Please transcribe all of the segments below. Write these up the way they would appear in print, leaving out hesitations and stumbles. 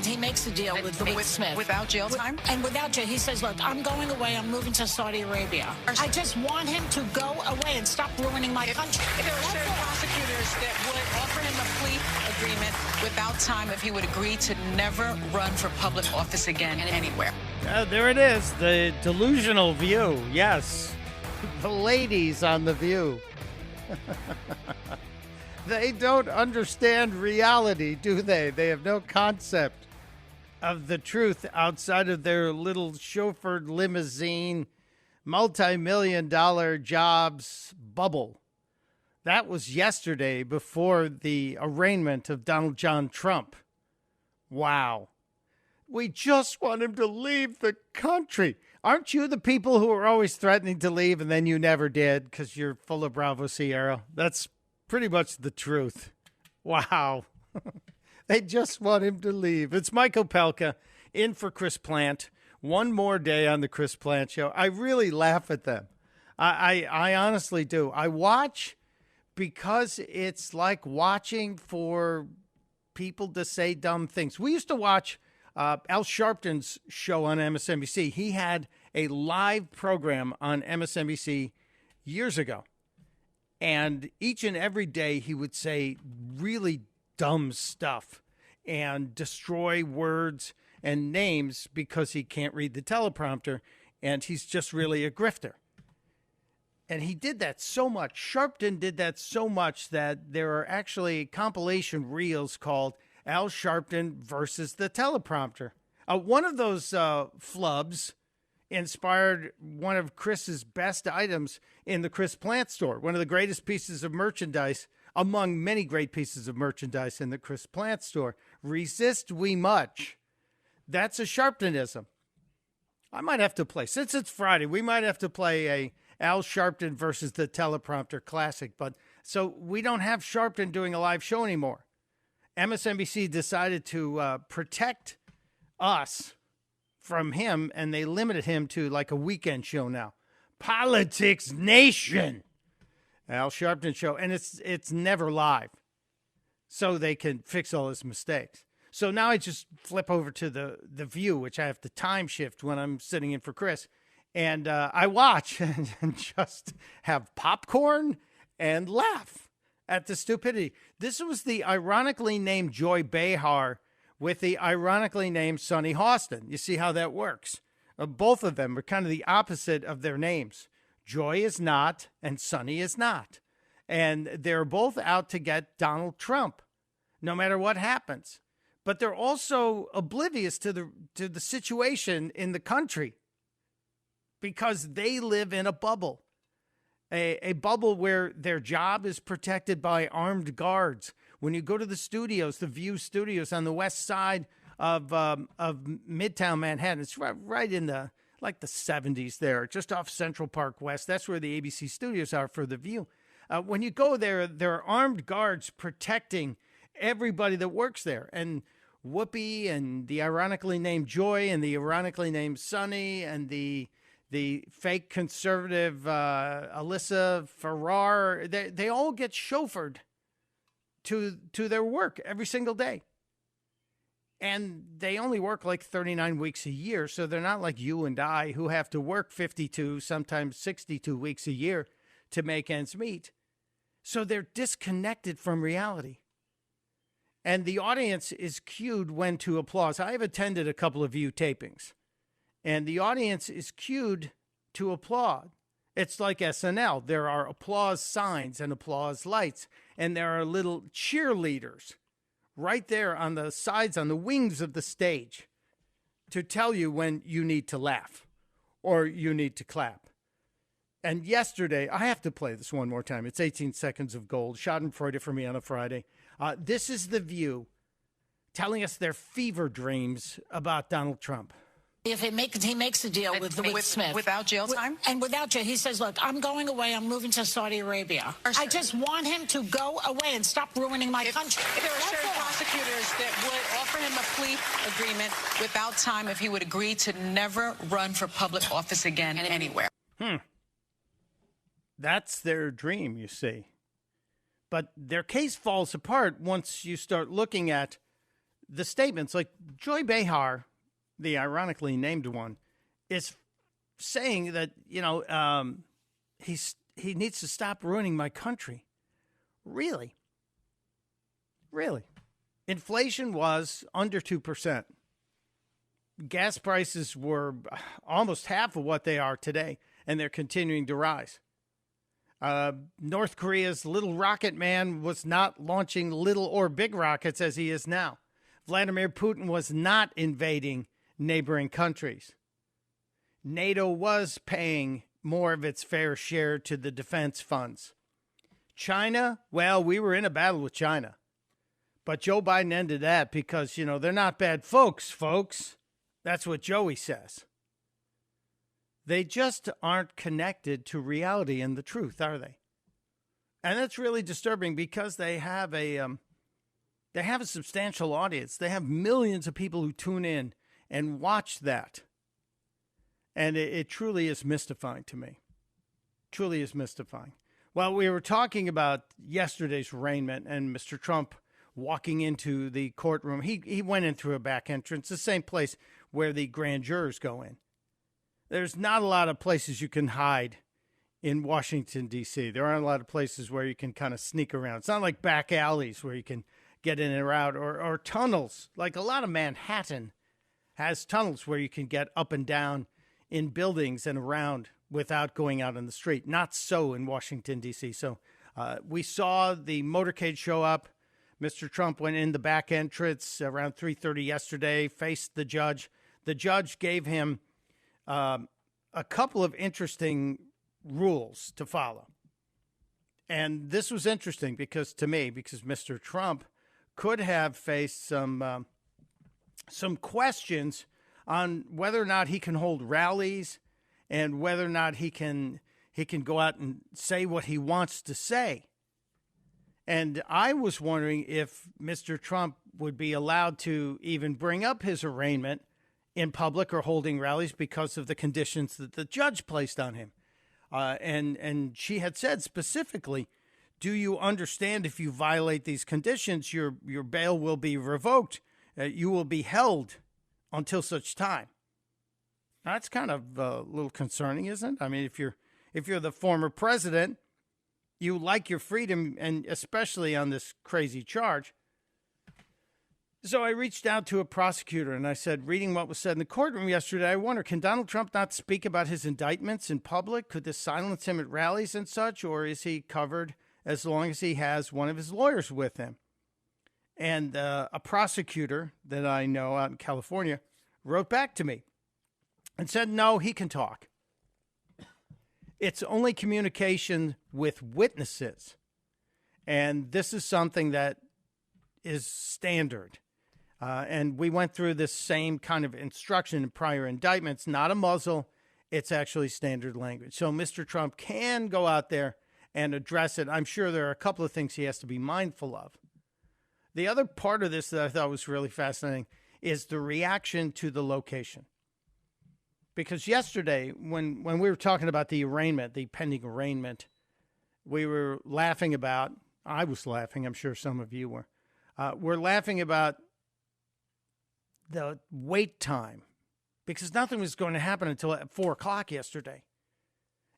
he makes the deal with Smith. Without jail time? And without jail, he says, look, I'm going away. I'm moving to Saudi Arabia. I just want him to go away and stop ruining my country. There are certain prosecutors that would offer him a plea agreement without time if he would agree to never run for public office again anywhere. There it is, the delusional view. Yes, the ladies on The View. They don't understand reality, do they? They have no concept of the truth outside of their little chauffeured limousine, multi-million-dollar jobs bubble. That was yesterday before the arraignment of Donald John Trump. Wow. We just want him to leave the country. Aren't you the people who are always threatening to leave and then you never did because you're full of Bravo Sierra? That's pretty much the truth. Wow. They just want him to leave. It's Mike Opelka in for Chris Plant. One more day on the Chris Plant Show. I really laugh at them. I honestly do. I watch because it's like watching for people to say dumb things. We used to watch Al Sharpton's show on MSNBC. He had a live program on MSNBC years ago. And each and every day he would say really dumb stuff and destroy words and names because he can't read the teleprompter. And he's just really a grifter. And he did that so much. Sharpton did that so much that there are actually compilation reels called Al Sharpton versus the teleprompter. One of those flubs inspired one of Chris's best items in the Chris Plant store, one of the greatest pieces of merchandise among many great pieces of merchandise in the Chris Plant store. Resist we much. That's a Sharptonism. I might have to play, since it's Friday, we might have to play a Al Sharpton versus the teleprompter classic. But so we don't have Sharpton doing a live show anymore. MSNBC decided to protect us from him, and they limited him to like a weekend show now. Politics Nation, Al Sharpton show, and it's never live, so they can fix all his mistakes. So now I just flip over to the View, which I have to time shift when I'm sitting in for Chris, and I watch and just have popcorn and laugh at the stupidity. This was the ironically named Joy Behar with the ironically named Sonny Hostin. You see how that works? Both of them are kind of the opposite of their names. Joy is not, and Sonny is not. And they're both out to get Donald Trump, no matter what happens. But they're also oblivious to the situation in the country because they live in a bubble. A bubble where their job is protected by armed guards. When you go to the studios, the View studios on the west side of Midtown Manhattan, it's right in the 70s there, just off Central Park West. That's where the ABC studios are for the View. When you go there are armed guards protecting everybody that works there. And Whoopi and the ironically named Joy and the ironically named Sonny and the fake conservative Alyssa Farrar, they all get chauffeured to their work every single day. And they only work like 39 weeks a year, so they're not like you and I who have to work 52, sometimes 62 weeks a year to make ends meet. So they're disconnected from reality. And the audience is cued when to applause. I have attended a couple of View tapings. And the audience is cued to applaud. It's like SNL. There are applause signs and applause lights. And there are little cheerleaders right there on the sides, on the wings of the stage to tell you when you need to laugh or you need to clap. And yesterday, I have to play this one more time. It's 18 Seconds of Gold. Schadenfreude for me on a Friday. This is the View telling us their fever dreams about Donald Trump. If he makes the deal with Smith. Without jail time? And without jail, he says, look, I'm going away. I'm moving to Saudi Arabia. I just want him to go away and stop ruining my country. There are certain prosecutors that would offer him a plea agreement without time if he would agree to never run for public office again anywhere. That's their dream, you see. But their case falls apart once you start looking at the statements, like Joy Behar, the ironically named one, is saying that, he needs to stop ruining my country. Really? Really? Inflation was under 2%. Gas prices were almost half of what they are today, and they're continuing to rise. North Korea's little rocket man was not launching little or big rockets as he is now. Vladimir Putin was not invading neighboring countries. NATO was paying more of its fair share to the defense funds. China, well, we were in a battle with China. But Joe Biden ended that because, they're not bad folks. That's what Joey says. They just aren't connected to reality and the truth, are they? And that's really disturbing because they have a substantial audience. They have millions of people who tune in and watch that. And it truly is mystifying to me. Truly is mystifying. Well, we were talking about yesterday's arraignment and Mr. Trump walking into the courtroom. He went in through a back entrance, the same place where the grand jurors go in. There's not a lot of places you can hide in Washington, D.C. There aren't a lot of places where you can kind of sneak around. It's not like back alleys where you can get in and out, or tunnels. Like a lot of Manhattan has tunnels where you can get up and down in buildings and around without going out on the street. Not so in Washington, D.C. So we saw the motorcade show up. Mr. Trump went in the back entrance around 3:30 yesterday, faced the judge. The judge gave him a couple of interesting rules to follow. And this was interesting because Mr. Trump could have faced some questions on whether or not he can hold rallies and whether or not he can go out and say what he wants to say. And I was wondering if Mr. Trump would be allowed to even bring up his arraignment in public or holding rallies because of the conditions that the judge placed on him. And she had said specifically, do you understand if you violate these conditions, your bail will be revoked? You will be held until such time. That's kind of a little concerning, isn't it? I mean, if you're the former president, you like your freedom, and especially on this crazy charge. So I reached out to a prosecutor and I said, reading what was said in the courtroom yesterday, I wonder, can Donald Trump not speak about his indictments in public? Could this silence him at rallies and such, or is he covered as long as he has one of his lawyers with him? And a prosecutor that I know out in California wrote back to me and said, no, he can talk. It's only communication with witnesses. And this is something that is standard. And we went through this same kind of instruction in prior indictments, not a muzzle. It's actually standard language. So Mr. Trump can go out there and address it. I'm sure there are a couple of things he has to be mindful of. The other part of this that I thought was really fascinating is the reaction to the location. Because yesterday, when we were talking about the arraignment, the pending arraignment, we were laughing about, I was laughing, I'm sure some of you were, we're laughing about the wait time, because nothing was going to happen until 4 o'clock yesterday.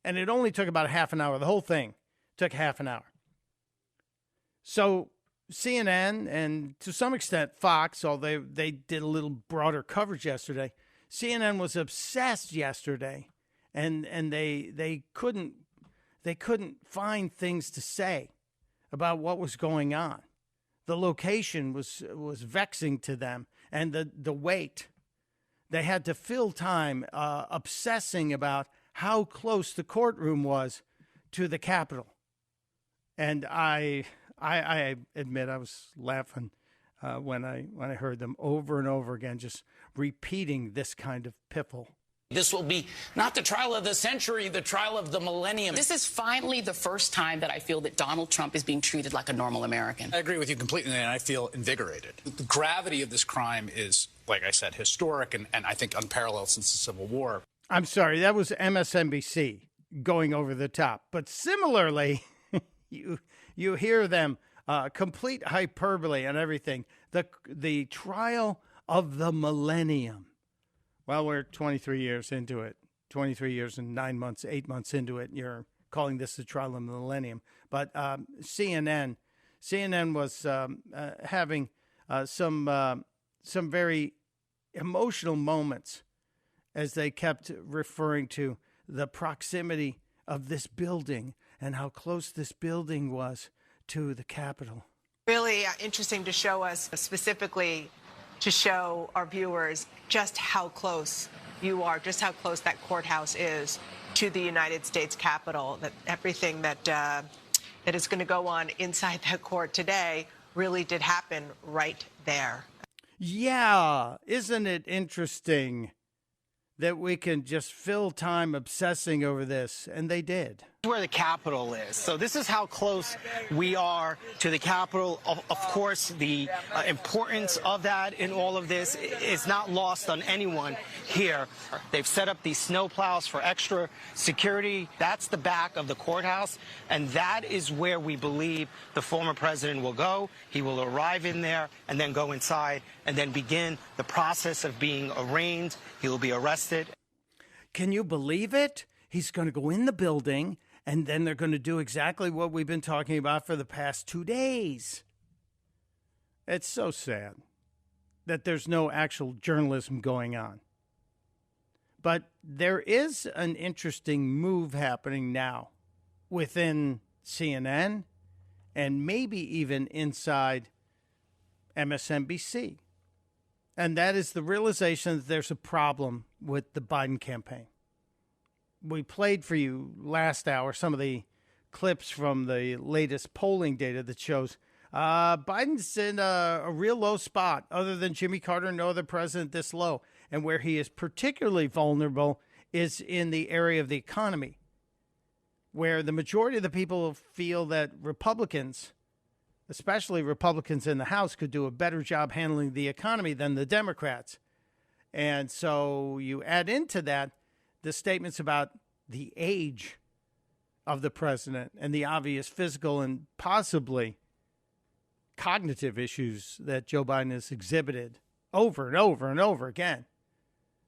And it only took about a half an hour. The whole thing took half an hour. So CNN and to some extent Fox, although they did a little broader coverage yesterday, CNN was obsessed yesterday, and they couldn't find things to say about what was going on. The location was vexing to them, and the wait. They had to fill time obsessing about how close the courtroom was to the Capitol. And I admit I was laughing when I heard them over and over again, just repeating this kind of piffle. This will be not the trial of the century, the trial of the millennium. This is finally the first time that I feel that Donald Trump is being treated like a normal American. I agree with you completely, and I feel invigorated. The gravity of this crime is, like I said, historic and I think unparalleled since the Civil War. I'm sorry, that was MSNBC going over the top. But similarly, you hear them complete hyperbole and everything. The trial of the millennium. Well, we're 23 years into it. 23 years and 9 months, 8 months into it. You're calling this the trial of the millennium. But CNN was having some very emotional moments as they kept referring to the proximity of this building and how close this building was to the Capitol. Really interesting to show us, specifically to show our viewers just how close you are, just how close that courthouse is to the United States Capitol, that everything that is going to go on inside that court today really did happen right there. Yeah, isn't it interesting that we can just fill time obsessing over this? And they did. Where the Capitol is. So this is how close we are to the Capitol. Of course, the importance of that in all of this is not lost on anyone here. They've set up these snow plows for extra security. That's the back of the courthouse, and that is where we believe the former president will go. He will arrive in there and then go inside and then begin the process of being arraigned. He will be arrested. Can you believe it? He's going to go in the building, and then they're going to do exactly what we've been talking about for the past 2 days. It's so sad that there's no actual journalism going on. But there is an interesting move happening now within CNN and maybe even inside MSNBC. And that is the realization that there's a problem with the Biden campaign. We played for you last hour some of the clips from the latest polling data that shows Biden's in a real low spot. Other than Jimmy Carter, no other president this low. And where he is particularly vulnerable is in the area of the economy, where the majority of the people feel that Republicans, especially Republicans in the House, could do a better job handling the economy than the Democrats. And so you add into that the statements about the age of the president and the obvious physical and possibly cognitive issues that Joe Biden has exhibited over and over and over again.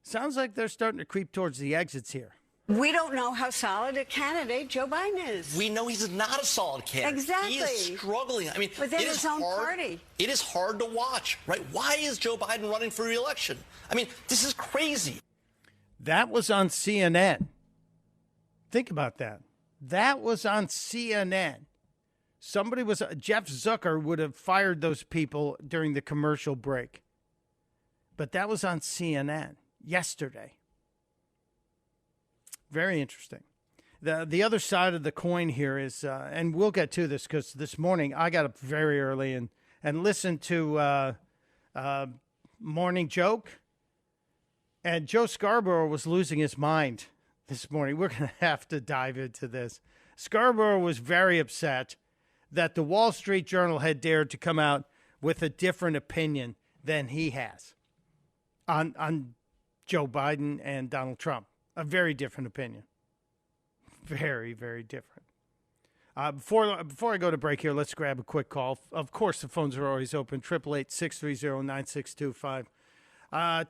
Sounds like they're starting to creep towards the exits here. We don't know how solid a candidate Joe Biden is. We know he's not a solid candidate. Exactly. He is struggling. I mean, within his own party. It is hard to watch, right? Why is Joe Biden running for re-election? I mean, this is crazy. That was on CNN. Think about that. That was on CNN. Jeff Zucker would have fired those people during the commercial break. But that was on CNN yesterday. Very interesting. The other side of the coin here is, and we'll get to this because this morning I got up very early and listened to Morning Joke. And Joe Scarborough was losing his mind this morning. We're going to have to dive into this. Scarborough was very upset that the Wall Street Journal had dared to come out with a different opinion than he has on Joe Biden and Donald Trump. A very different opinion. Very, very different. Before I go to break here, let's grab a quick call. Of course, the phones are always open, 888-630-9625.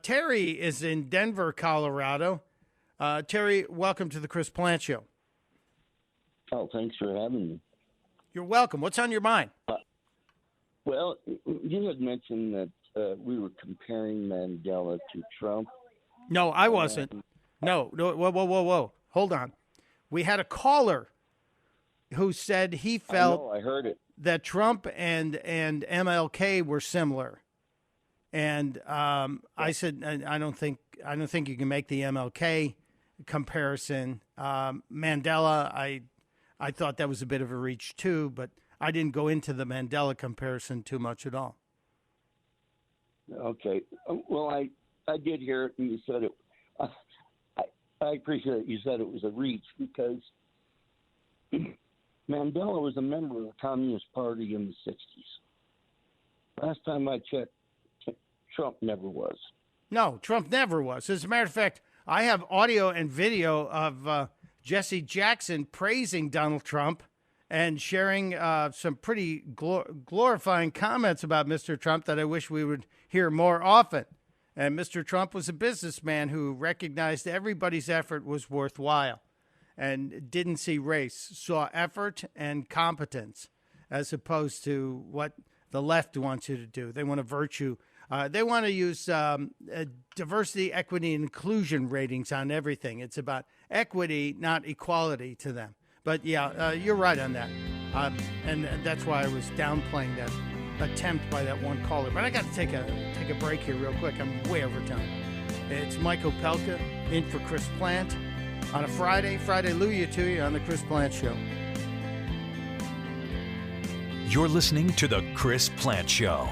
Terry is in Denver, Colorado. Terry, welcome to the Chris Plant Show. Oh, thanks for having me. You're welcome. What's on your mind? Well, you had mentioned that we were comparing Mandela to Trump. No, I wasn't. No, whoa. Hold on. We had a caller who said he felt I heard it. that Trump and MLK were similar. And I said, I don't think you can make the MLK comparison. Mandela, I thought that was a bit of a reach too, but I didn't go into the Mandela comparison too much at all. Okay. Well, I did hear it, and you said it. I appreciate it. You said it was a reach because Mandela was a member of the Communist Party in the 60s. Last time I checked, Trump never was. No, Trump never was. As a matter of fact, I have audio and video of Jesse Jackson praising Donald Trump and sharing some pretty glorifying comments about Mr. Trump that I wish we would hear more often. And Mr. Trump was a businessman who recognized everybody's effort was worthwhile and didn't see race, saw effort and competence, as opposed to what the left wants you to do. They want to virtue. They want to use diversity, equity, and inclusion ratings on everything. It's about equity, not equality to them. But yeah, you're right on that. And that's why I was downplaying that attempt by that one caller. But I got to take a break here real quick. I'm way over time. It's Mike Opelka in for Chris Plant on a Friday. Friday Luya to you on the Chris Plant Show. You're listening to the Chris Plant Show.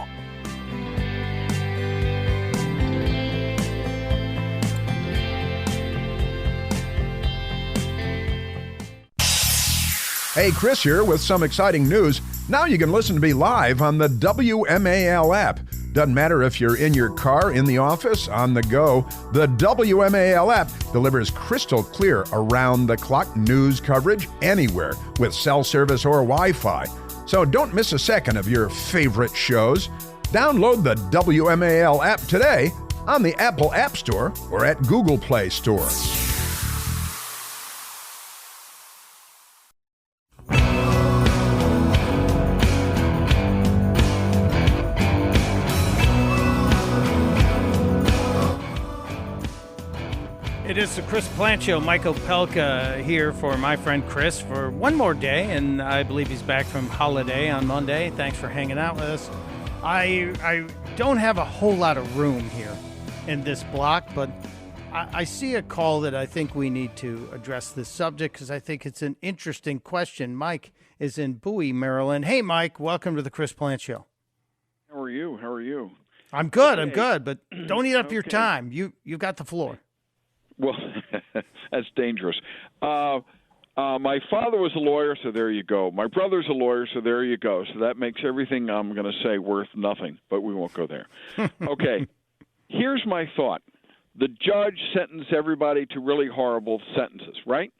Hey, Chris here with some exciting news. Now you can listen to me live on the WMAL app. Doesn't matter if you're in your car, in the office, on the go. The WMAL app delivers crystal clear around-the-clock news coverage anywhere with cell service or Wi-Fi. So don't miss a second of your favorite shows. Download the WMAL app today on the Apple App Store or at Google Play Store. It is the Chris Plant Show. Mike Opelka here for my friend Chris for one more day, and I believe he's back from holiday on Monday. Thanks for hanging out with us. I don't have a whole lot of room here in this block, but I see a call that I think we need to address this subject because I think it's an interesting question. Mike is in Bowie, Maryland. Hey, Mike, welcome to the Chris Plant Show. How are you? I'm good, but don't eat up your time. You've got the floor. Well, that's dangerous. My father was a lawyer, so there you go. My brother's a lawyer, so there you go. So that makes everything I'm going to say worth nothing, but we won't go there. Okay, here's my thought. The judge sentenced everybody to really horrible sentences, right?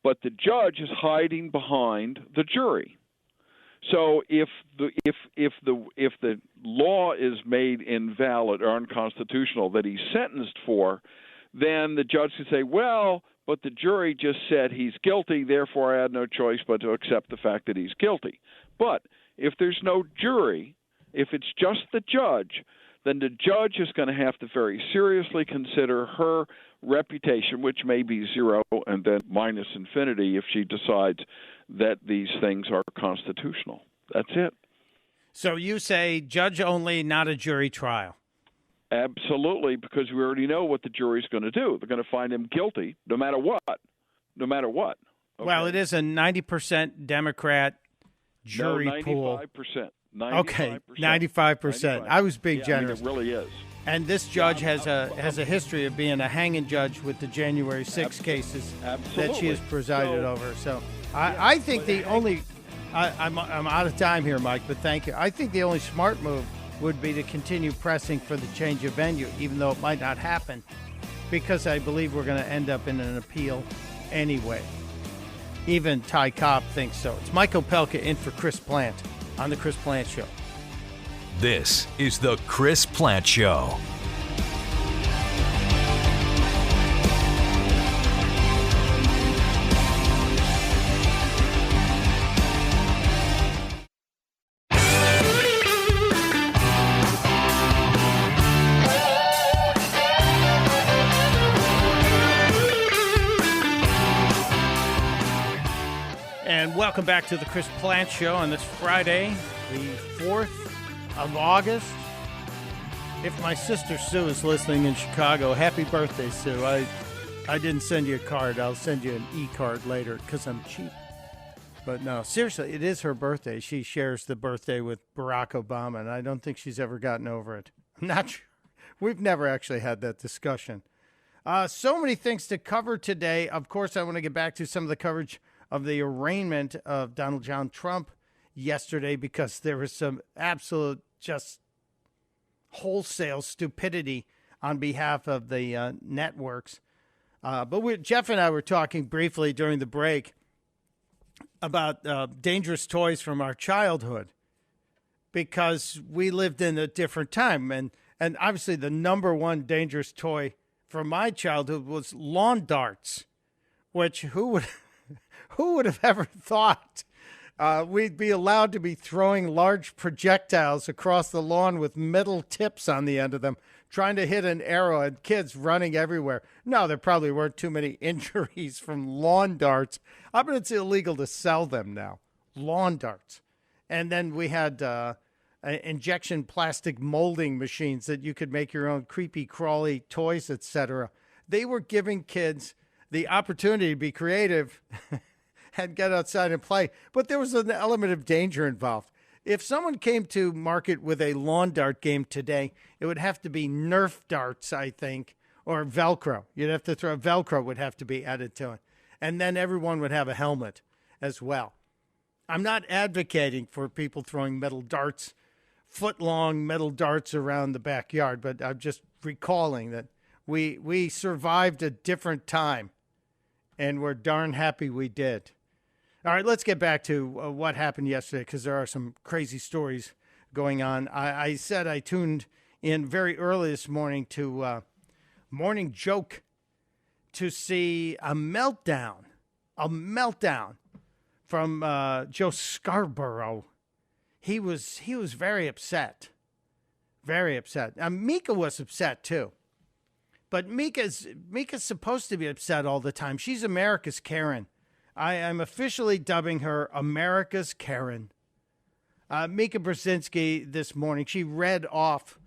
But the judge is hiding behind the jury. So if the law is made invalid or unconstitutional that he's sentenced for, then the judge can say, well, but the jury just said he's guilty, therefore I had no choice but to accept the fact that he's guilty. But if there's no jury, if it's just the judge, then the judge is going to have to very seriously consider her reputation, which may be zero and then minus infinity if she decides that these things are constitutional. That's it. So you say judge only, not a jury trial. Absolutely, because we already know what the jury's going to do. They're going to find him guilty no matter what. Okay? Well, it is a 90% Democrat jury pool. 95%. Okay, 95%. I was being generous. I mean, it really is. And this judge has a history of being a hanging judge with the January 6 cases that she has presided over. So I think the only I'm out of time here, Mike, but thank you. I think the only smart move would be to continue pressing for the change of venue, even though it might not happen, because I believe we're going to end up in an appeal anyway. Even Ty Cobb thinks so. It's Mike Opelka in for Chris Plant on the Chris Plant Show. This is the Chris Plant Show. Welcome back to the Chris Plant Show on this Friday, the 4th of August. If my sister Sue is listening in Chicago, happy birthday, Sue. I didn't send you a card. I'll send you an e-card later because I'm cheap. But no, seriously, it is her birthday. She shares the birthday with Barack Obama, and I don't think she's ever gotten over it. I'm not sure. We've never actually had that discussion. So many things to cover today. Of course, I want to get back to some of the coverage of the arraignment of Donald John Trump yesterday because there was some absolute just wholesale stupidity on behalf of the networks. But Jeff and I were talking briefly during the break about dangerous toys from our childhood, because we lived in a different time. And obviously the number one dangerous toy from my childhood was lawn darts, which who would have ever thought we'd be allowed to be throwing large projectiles across the lawn with metal tips on the end of them, trying to hit an arrow, and kids running everywhere. No, there probably weren't too many injuries from lawn darts. I bet it's illegal to sell them now, lawn darts. And then we had injection plastic molding machines that you could make your own creepy, crawly toys, etc. They were giving kids the opportunity to be creative and get outside and play. But there was an element of danger involved. If someone came to market with a lawn dart game today, it would have to be Nerf darts, I think, or Velcro. You'd have to throw Velcro would have to be added to it. And then everyone would have a helmet as well. I'm not advocating for people throwing metal darts, foot-long metal darts around the backyard, but I'm just recalling that we survived a different time, and we're darn happy we did. All right, let's get back to what happened yesterday, because there are some crazy stories going on. I said I tuned in very early this morning to Morning Joke to see a meltdown from Joe Scarborough. He was very upset. Very upset. Mika was upset too. But Mika's supposed to be upset all the time. She's America's Karen. I am officially dubbing her America's Karen. Mika Brzezinski this morning, she read off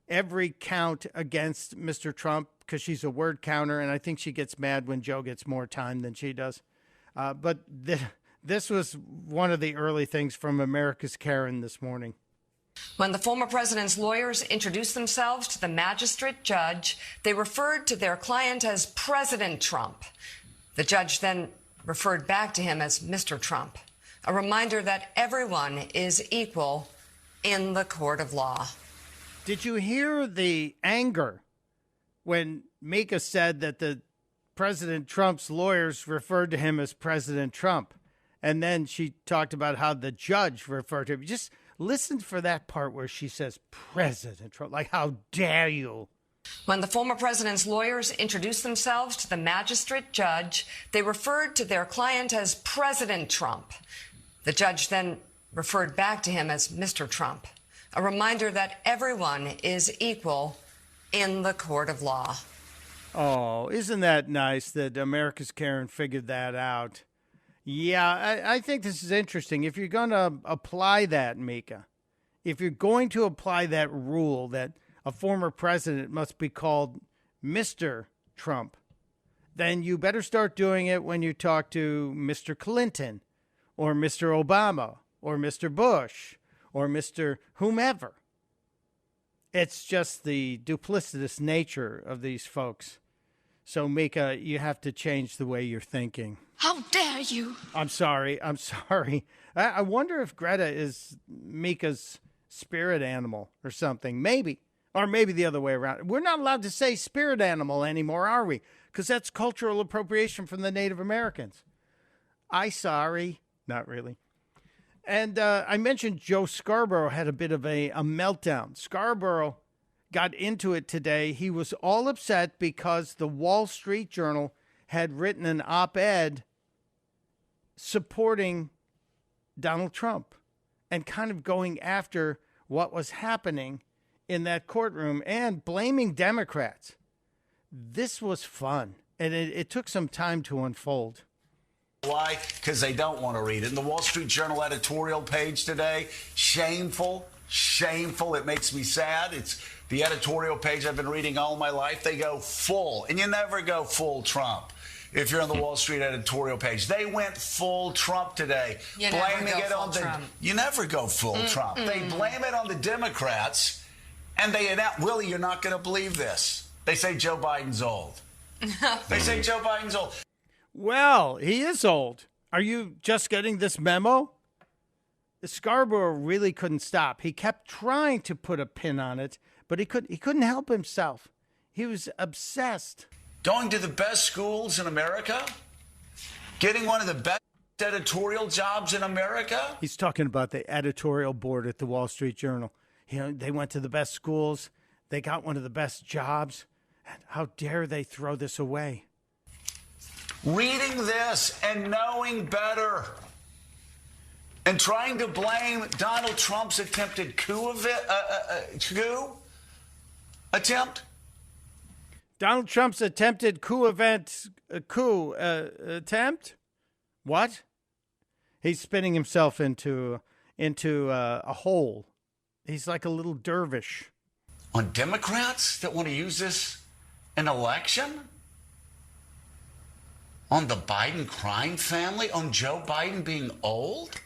every count against Mr. Trump because she's a word counter, and I think she gets mad when Joe gets more time than she does. But this was one of the early things from America's Karen this morning. When the former president's lawyers introduced themselves to the magistrate judge, they referred to their client as President Trump. The judge then referred back to him as Mr. Trump, a reminder that everyone is equal in the court of law. Did you hear the anger when Mika said that the President Trump's lawyers referred to him as President Trump? And then she talked about how the judge referred to him. Just listen for that part where she says President Trump. Like, how dare you? When the former president's lawyers introduced themselves to the magistrate judge, they referred to their client as President Trump. The judge then referred back to him as Mr. Trump, a reminder that everyone is equal in the court of law. Oh, isn't that nice that America's Karen figured that out? Yeah, I think this is interesting. If you're going to apply that, Mika, if you're going to apply that rule that a former president must be called Mr. Trump, then you better start doing it when you talk to Mr. Clinton or Mr. Obama or Mr. Bush or Mr. whomever. It's just the duplicitous nature of these folks. So, Mika, you have to change the way you're thinking. How dare you? I'm sorry. I wonder if Greta is Mika's spirit animal or something. Maybe. Or maybe the other way around. We're not allowed to say spirit animal anymore, are we? Because that's cultural appropriation from the Native Americans. Sorry. Not really. And I mentioned Joe Scarborough had a bit of a meltdown. Scarborough got into it today. He was all upset because the Wall Street Journal had written an op-ed supporting Donald Trump and kind of going after what was happening in that courtroom and blaming Democrats. This was fun, and it took some time to unfold. Why? Because they don't want to read it. In the Wall Street Journal editorial page today, shameful. It makes me sad. It's the editorial page I've been reading all my life. They go full, and you never go full Trump if you're on the Wall Street editorial page. They went full Trump today. You never go full Trump. They blame it on the Democrats, and they announce, Willie, you're not going to believe this. They say Joe Biden's old. Well, he is old. Are you just getting this memo? Scarborough really couldn't stop. He kept trying to put a pin on it, but he couldn't help himself. He was obsessed. Going to the best schools in America, getting one of the best. editorial jobs in America? He's talking about the editorial board at the Wall Street Journal. You know, they went to the best schools. They got one of the best jobs. How dare they throw this away? Reading this and knowing better and trying to blame Donald Trump's attempted coup attempt? Donald Trump's attempted attempt? What? He's spinning himself into a hole. He's like a little dervish. On Democrats that want to use this in election? On the Biden crime family? On Joe Biden being old?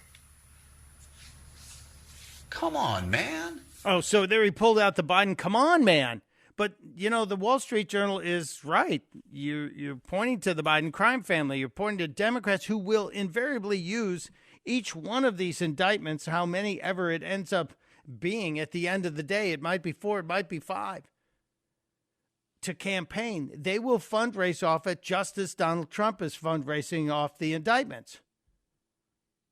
Come on, man. Oh, so there he pulled out the Biden, come on, man. But, you know, the Wall Street Journal is right. You're pointing to the Biden crime family. You're pointing to Democrats who will invariably use each one of these indictments, how many ever it ends up being at the end of the day. It might be 4, it might be 5. To campaign. They will fundraise off it just as Donald Trump is fundraising off the indictments.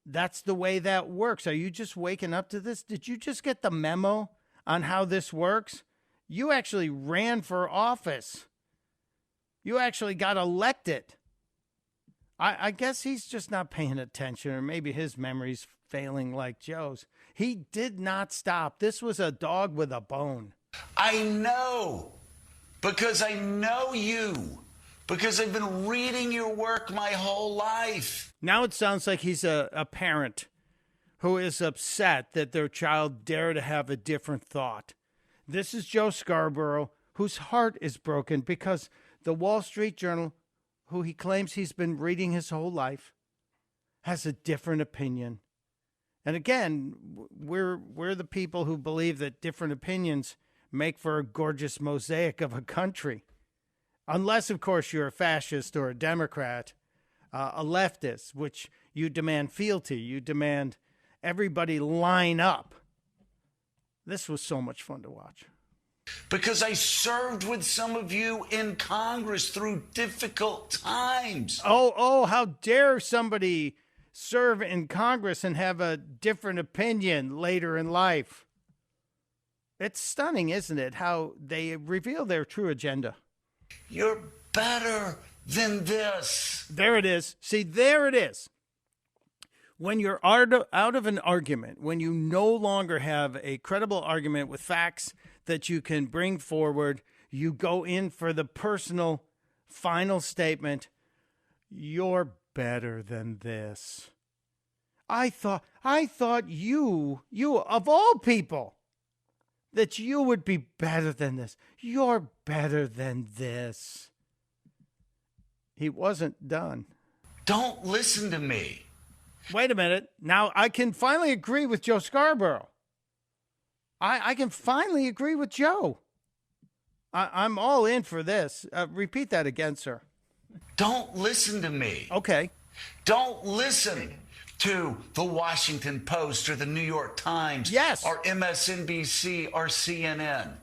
That's the way that works. Are you just waking up to this? Did you just get the memo on how this works? You actually ran for office. You actually got elected. I guess he's just not paying attention, or maybe his memory's failing like Joe's. He did not stop. This was a dog with a bone. I know, because I know you, because I've been reading your work my whole life. Now it sounds like he's a parent who is upset that their child dare to have a different thought. This is Joe Scarborough, whose heart is broken because the Wall Street Journal, who he claims he's been reading his whole life, has a different opinion. And again, we're the people who believe that different opinions make for a gorgeous mosaic of a country. Unless, of course, you're a fascist or a Democrat, a leftist, which you demand fealty. You demand everybody line up. This was so much fun to watch. Because I served with some of you in Congress through difficult times. Oh, how dare somebody serve in Congress and have a different opinion later in life. It's stunning, isn't it, how they reveal their true agenda. You're better than this. There it is. See, there it is. When you're out of an argument, when you no longer have a credible argument with facts that you can bring forward, you go in for the personal final statement. You're better than this. I thought you of all people, that you would be better than this. You're better than this. He wasn't done. Don't listen to me. Wait a minute. Now I can finally agree with Joe Scarborough. I can finally agree with Joe. I'm all in for this. Repeat that again, sir. Don't listen to me. Okay. Don't listen to the Washington Post or the New York Times. Yes. Or MSNBC or CNN.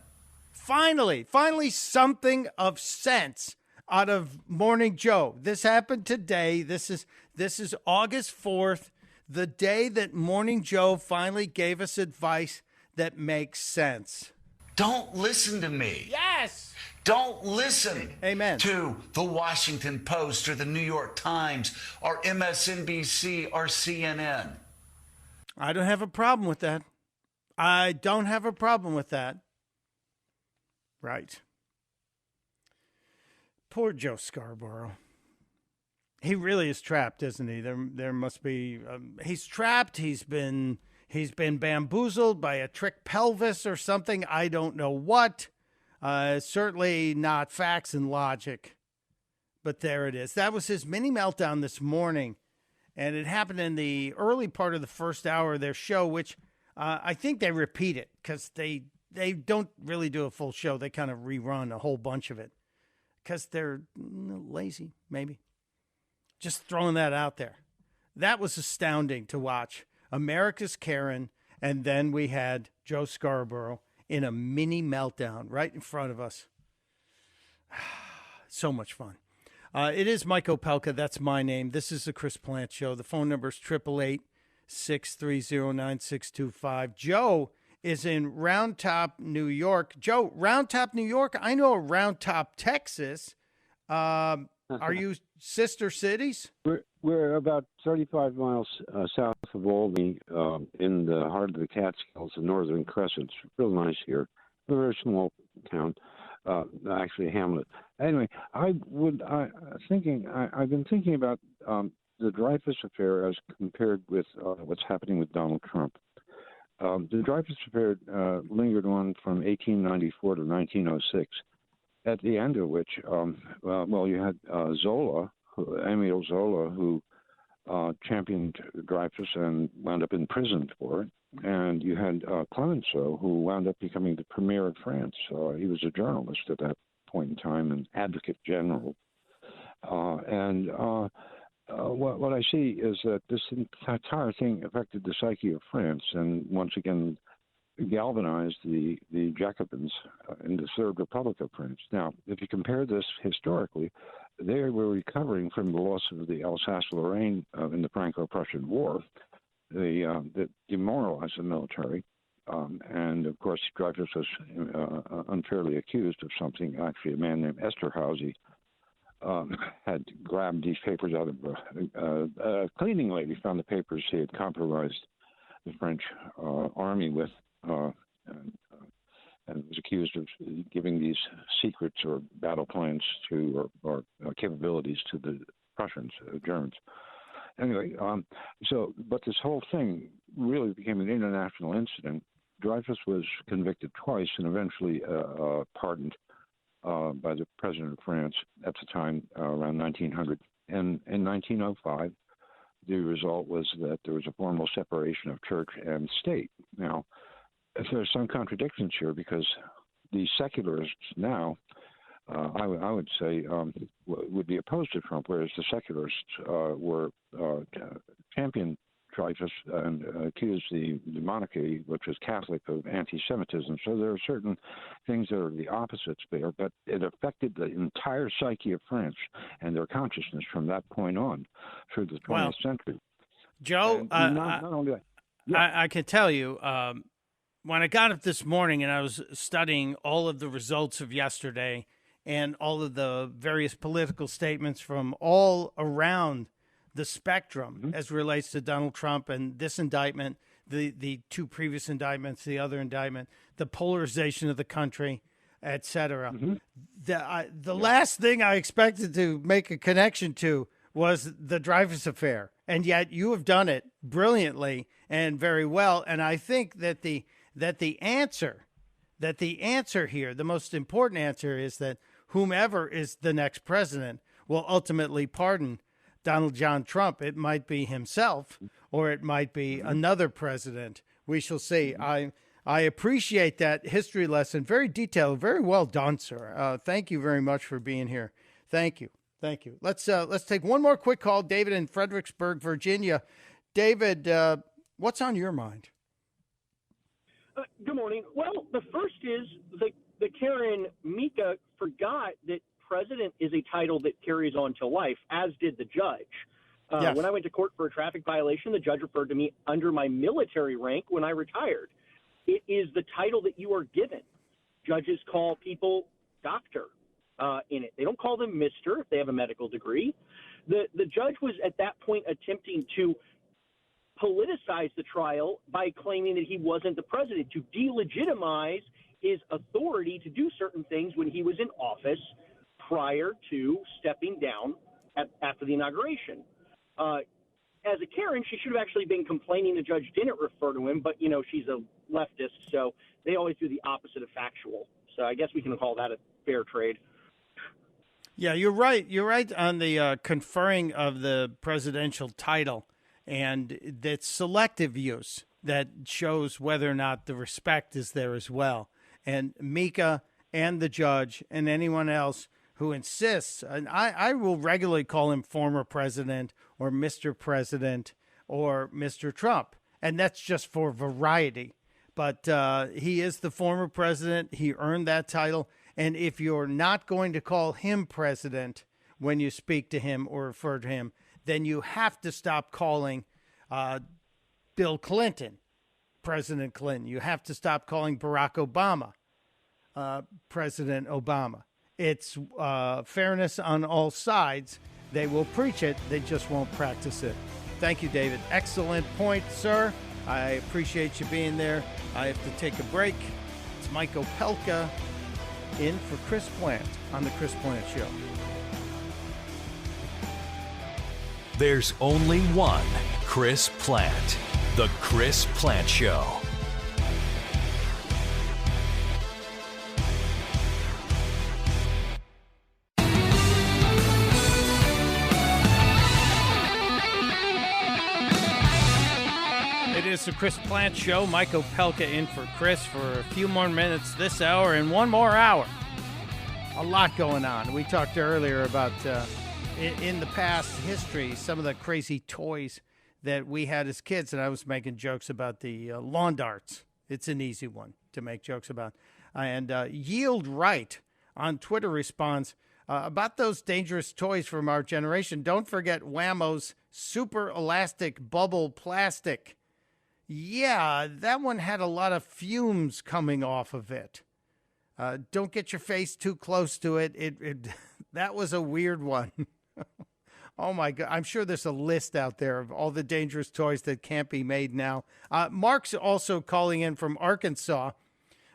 Finally something of sense out of Morning Joe. This happened today. This is August 4th, the day that Morning Joe finally gave us advice that makes sense. Don't listen to me. Yes. Don't listen Amen. To the Washington Post or the New York Times or MSNBC or CNN. I don't have a problem with that. I don't have a problem with that. Right. Poor Joe Scarborough. He really is trapped, isn't he? There must be. He's trapped. He's been bamboozled by a trick pelvis or something. I don't know what. Certainly not facts and logic. But there it is. That was his mini meltdown this morning, and it happened in the early part of the first hour of their show, which I think they repeat it because they don't really do a full show. They kind of rerun a whole bunch of it because they're lazy, maybe. Just throwing that out there. That was astounding to watch. America's Karen, and then we had Joe Scarborough in a mini meltdown right in front of us. So much fun. It is Mike Opelka. That's my name. This is the Chris Plant Show. The phone number is 888-630-9625. Joe is in Round Top, New York. Joe, Round Top, New York. I know Round Top, Texas. Are you sister cities? We're about 35 miles south of Albany, in the heart of the Catskills, the Northern Crescent. It's real nice here. A very small town, actually a hamlet. Anyway, I've been thinking about the Dreyfus affair as compared with what's happening with Donald Trump. The Dreyfus affair lingered on from 1894 to 1906, at the end of which, you had Emile Zola, who championed Dreyfus and wound up in prison for it. And you had Clemenceau, who wound up becoming the premier of France. He was a journalist at that point in time, an advocate general. What I see is that this entire thing affected the psyche of France and once again galvanized the Jacobins in the Third Republic of France. Now, if you compare this historically, they were recovering from the loss of the Alsace-Lorraine in the Franco-Prussian War, that demoralized the military. And, of course, Dreyfus was unfairly accused of something. Actually, a man named Esterhazy had grabbed these papers out of a cleaning lady, found the papers he had compromised the French army with, and was accused of giving these secrets or battle plans to or capabilities to the Prussians, Germans. Anyway, but this whole thing really became an international incident. Dreyfus was convicted twice and eventually pardoned by the president of France at the time, around 1900. And in 1905, the result was that there was a formal separation of church and state. Now, there's some contradictions here because the secularists now, I would say, would be opposed to Trump, whereas the secularists were championed Dreyfus and accused the monarchy, which was Catholic, of anti-Semitism. So there are certain things that are the opposites there, but it affected the entire psyche of France and their consciousness from that point on through the 20th century. Joe, not only that, I can tell you, when I got up this morning and I was studying all of the results of yesterday and all of the various political statements from all around the spectrum as relates to Donald Trump and this indictment, the two previous indictments, the other indictment, the polarization of the country, et cetera. The last thing I expected to make a connection to was the Dreyfus affair. And yet you have done it brilliantly and very well. And I think that the answer here, the most important answer, is that whomever is the next president will ultimately pardon Donald John Trump. It might be himself or it might be another president. We shall see. I appreciate that history lesson. Very detailed, very well done, sir. Thank you very much for being here. Thank you. Thank you. Let's take one more quick call. David in Fredericksburg, Virginia. David, what's on your mind? Good morning. Well, the first is the Karen Mika forgot that president is a title that carries on to life, as did the judge. Yes. When I went to court for a traffic violation, the judge referred to me under my military rank when I retired. It is the title that you are given. Judges call people doctor in it. They don't call them Mr. if they have a medical degree. The judge was at that point attempting to politicize the trial by claiming that he wasn't the president, to delegitimize his authority to do certain things when he was in office prior to stepping down after the inauguration. As a Karen, she should have actually been complaining the judge didn't refer to him, but, she's a leftist, so they always do the opposite of factual. So I guess we can call that a fair trade. Yeah, you're right. You're right on the conferring of the presidential title, and that's selective use that shows whether or not the respect is there as well. And Mika and the judge and anyone else who insists, and I will regularly call him former president or Mr. President or Mr. Trump, and that's just for variety. But he is the former president. He earned that title. And if you're not going to call him president when you speak to him or refer to him, then you have to stop calling Bill Clinton President Clinton. You have to stop calling Barack Obama President Obama. It's fairness on all sides. They will preach it. They just won't practice it. Thank you, David. Excellent point, sir. I appreciate you being there. I have to take a break. It's Mike Opelka in for Chris Plant on The Chris Plant Show. There's only one Chris Plant. The Chris Plant Show. It is the Chris Plant Show. Mike Opelka in for Chris for a few more minutes this hour and one more hour. A lot going on. We talked earlier about, in the past history, some of the crazy toys that we had as kids, and I was making jokes about the lawn darts. It's an easy one to make jokes about. And Yield Right on Twitter responds, about those dangerous toys from our generation, don't forget Whammo's super elastic bubble plastic. Yeah, that one had a lot of fumes coming off of it. Don't get your face too close to it. That was a weird one. Oh, my God. I'm sure there's a list out there of all the dangerous toys that can't be made now. Mark's also calling in from Arkansas.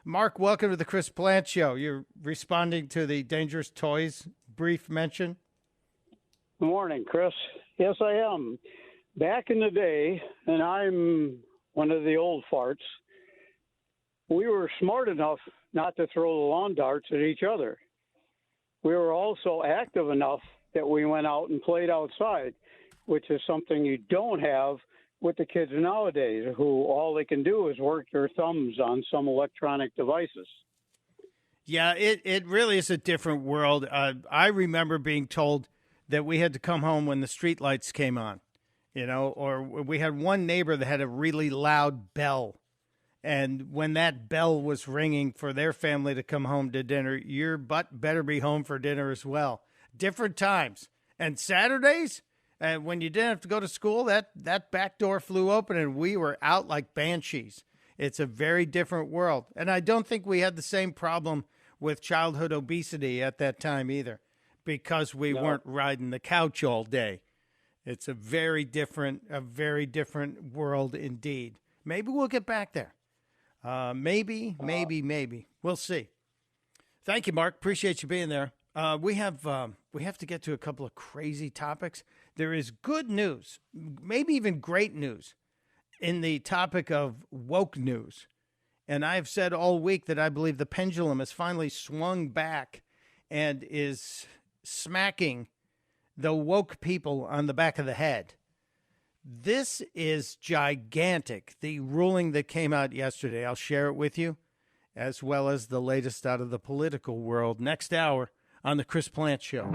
Mark, welcome to the Chris Plant Show. You're responding to the dangerous toys brief mention. Good morning, Chris. Yes, I am. Back in the day, and I'm one of the old farts, we were smart enough not to throw the lawn darts at each other. We were also active enough that we went out and played outside, which is something you don't have with the kids nowadays, who all they can do is work their thumbs on some electronic devices. Yeah, it really is a different world. I remember being told that we had to come home when the street lights came on, or we had one neighbor that had a really loud bell. And when that bell was ringing for their family to come home to dinner, your butt better be home for dinner as well. Different times. And Saturdays, when you didn't have to go to school, that back door flew open and we were out like banshees. It's a very different world. And I don't think we had the same problem with childhood obesity at that time either, because we weren't riding the couch all day. It's a very different world indeed. Maybe we'll get back there. Maybe. We'll see. Thank you, Mark. Appreciate you being there. We have to get to a couple of crazy topics. There is good news, maybe even great news, in the topic of woke news. And I've said all week that I believe the pendulum has finally swung back and is smacking the woke people on the back of the head. This is gigantic, the ruling that came out yesterday. I'll share it with you, as well as the latest out of the political world next hour on The Chris Plant Show.